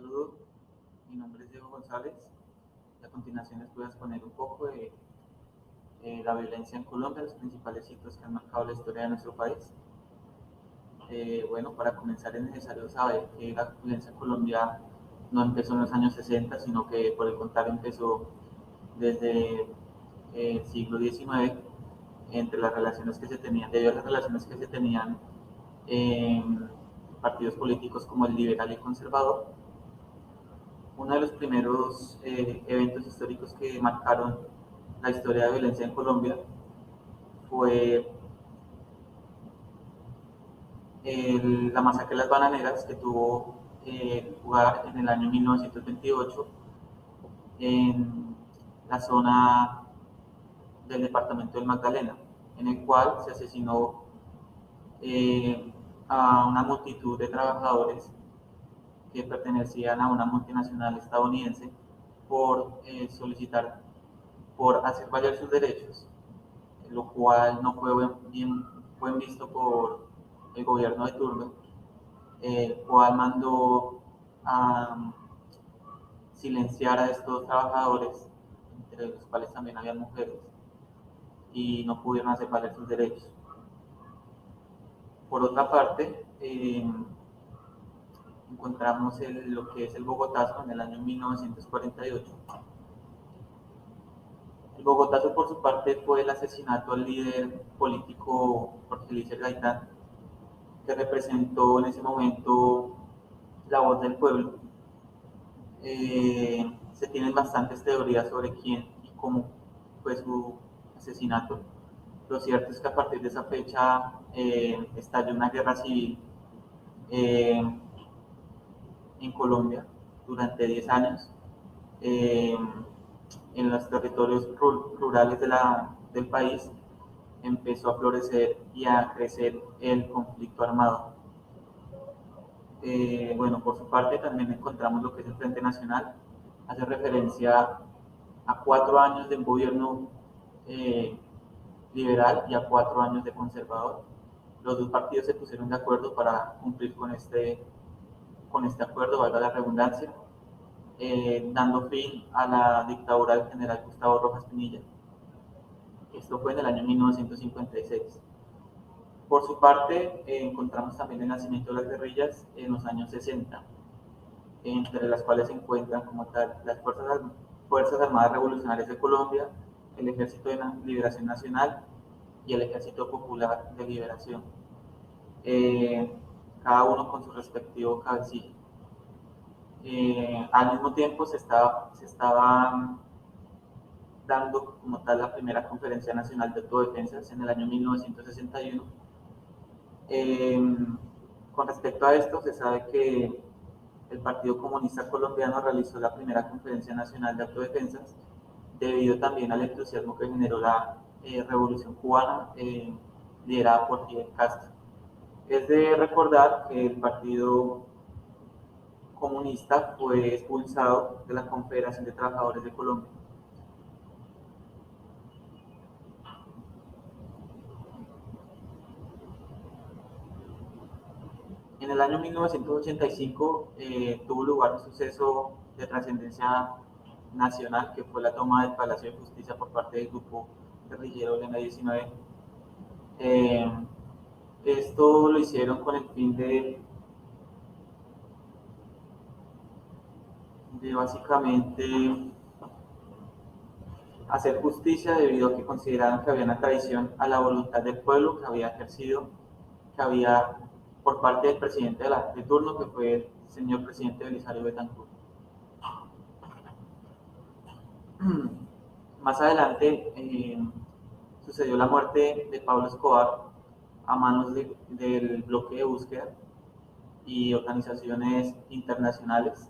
saludo, mi nombre es Diego González y a continuación les voy a exponer un poco de la violencia en Colombia, los principales hitos que han marcado la historia de nuestro país. Bueno, para comenzar es necesario saber que la violencia en Colombia no empezó en los años 60, sino que por el contrario empezó desde el siglo XIX, entre las relaciones que se tenían, debido a las relaciones que se tenían en partidos políticos como el liberal y el conservador. Uno de los primeros eventos históricos que marcaron la historia de violencia en Colombia fue la masacre de las Bananeras, que tuvo lugar en el año 1928 en la zona del departamento del Magdalena, en el cual se asesinó a una multitud de trabajadores que pertenecían a una multinacional estadounidense por solicitar, por hacer valer sus derechos, lo cual no fue buen visto por el gobierno de turno, el cual mandó a silenciar a estos trabajadores, entre los cuales también había mujeres, y no pudieron hacer valer sus derechos. Por otra parte, encontramos lo que es el Bogotazo en el año 1948. El Bogotazo, por su parte, fue el asesinato al líder político Jorge Eliezer Gaitán, que representó en ese momento la voz del pueblo. Se tienen bastantes teorías sobre quién y cómo fue su asesinato. Lo cierto es que a partir de esa fecha estalló una guerra civil eh, en Colombia durante 10 años. Eh, en los territorios rurales del país empezó a florecer y a crecer el conflicto armado. Bueno, por su parte también encontramos lo que es el Frente Nacional, hace referencia a 4 años de un gobierno eh, liberal y a 4 años de conservador. Los dos partidos se pusieron de acuerdo para cumplir con este acuerdo, valga la redundancia, dando fin a la dictadura del general Gustavo Rojas Pinilla. Esto fue en el año 1956. Por su parte, encontramos también el nacimiento de las guerrillas en los años 60, entre las cuales se encuentran como tal las Fuerzas Armadas Revolucionarias de Colombia, el Ejército de Liberación Nacional y el Ejército Popular de Liberación, eh, cada uno con su respectivo cabecilla. Al mismo tiempo se estaba dando como tal la primera Conferencia Nacional de Autodefensas en el año 1961. Eh, con respecto a esto, se sabe que el Partido Comunista Colombiano realizó la primera Conferencia Nacional de Autodefensas debido también al entusiasmo que generó la Revolución Cubana liderada por Fidel Castro. Es de recordar que el Partido Comunista fue expulsado de la Confederación de Trabajadores de Colombia. En el año 1985 tuvo lugar un suceso de trascendencia nacional, que fue la toma del Palacio de Justicia por parte del grupo guerrillero del M-19. Eh, Esto lo hicieron con el fin de básicamente hacer justicia, debido a que consideraban que había una traición a la voluntad del pueblo que había ejercido, que había por parte del presidente de turno, que fue el señor presidente Belisario Betancourt. Más adelante sucedió la muerte de Pablo Escobar a manos del bloque de búsqueda y organizaciones internacionales.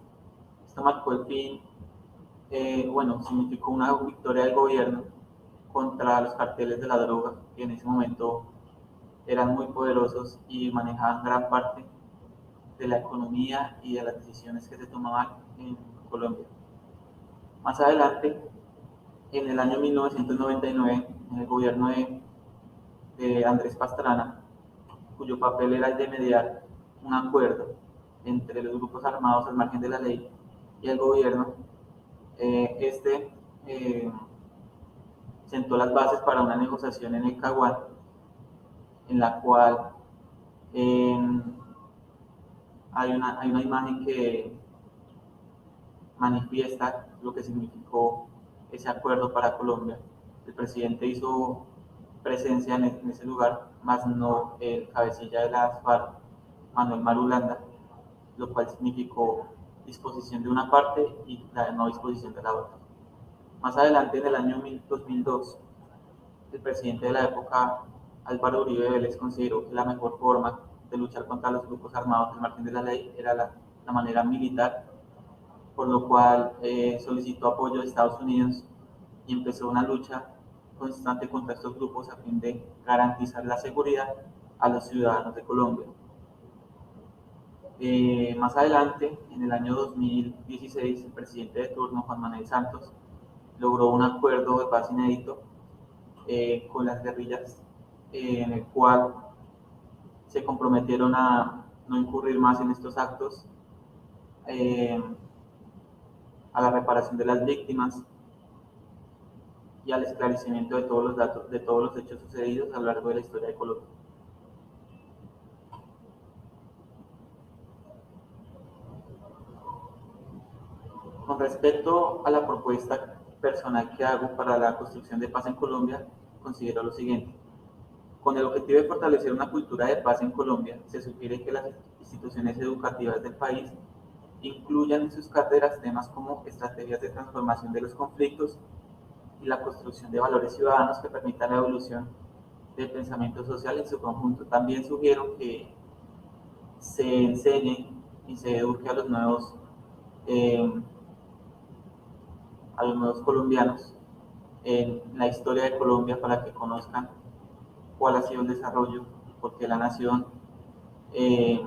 Esto marcó el fin, bueno, significó una victoria del gobierno contra los carteles de la droga, que en ese momento eran muy poderosos y manejaban gran parte de la economía y de las decisiones que se tomaban en Colombia. Más adelante, en el año 1999, en el gobierno de Andrés Pastrana, cuyo papel era el de mediar un acuerdo entre los grupos armados al margen de la ley y el gobierno. Este sentó las bases para una negociación en el Caguán, en la cual hay una imagen que manifiesta lo que significó ese acuerdo para Colombia. El presidente hizo presencia en ese lugar, más no el cabecilla de las FARC, Manuel Marulanda, lo cual significó disposición de una parte y la no disposición de la otra. Más adelante, en el año 2002, el presidente de la época, Álvaro Uribe Vélez, consideró que la mejor forma de luchar contra los grupos armados al margen de la ley era la manera militar, por lo cual solicitó apoyo de Estados Unidos y empezó una lucha constante contra estos grupos a fin de garantizar la seguridad a los ciudadanos de Colombia. Más adelante, en el año 2016, el presidente de turno, Juan Manuel Santos, logró un acuerdo de paz inédito con las guerrillas, en el cual se comprometieron a no incurrir más en estos actos, a la reparación de las víctimas y al esclarecimiento de todos los datos, de todos los hechos sucedidos a lo largo de la historia de Colombia. Con respecto a la propuesta personal que hago para la construcción de paz en Colombia, considero lo siguiente. Con el objetivo de fortalecer una cultura de paz en Colombia, se sugiere que las instituciones educativas del país incluyan en sus cátedras temas como estrategias de transformación de los conflictos y la construcción de valores ciudadanos que permitan la evolución del pensamiento social en su conjunto. También sugiero que se enseñe y se eduque eh, a los nuevos colombianos en la historia de Colombia para que conozcan cuál ha sido el desarrollo, porque la nación eh,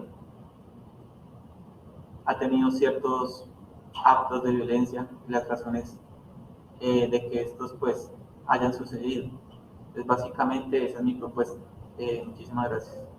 ha tenido ciertos actos de violencia y las razones de que estos pues hayan sucedido. Entonces básicamente esa es mi propuesta. Muchísimas gracias.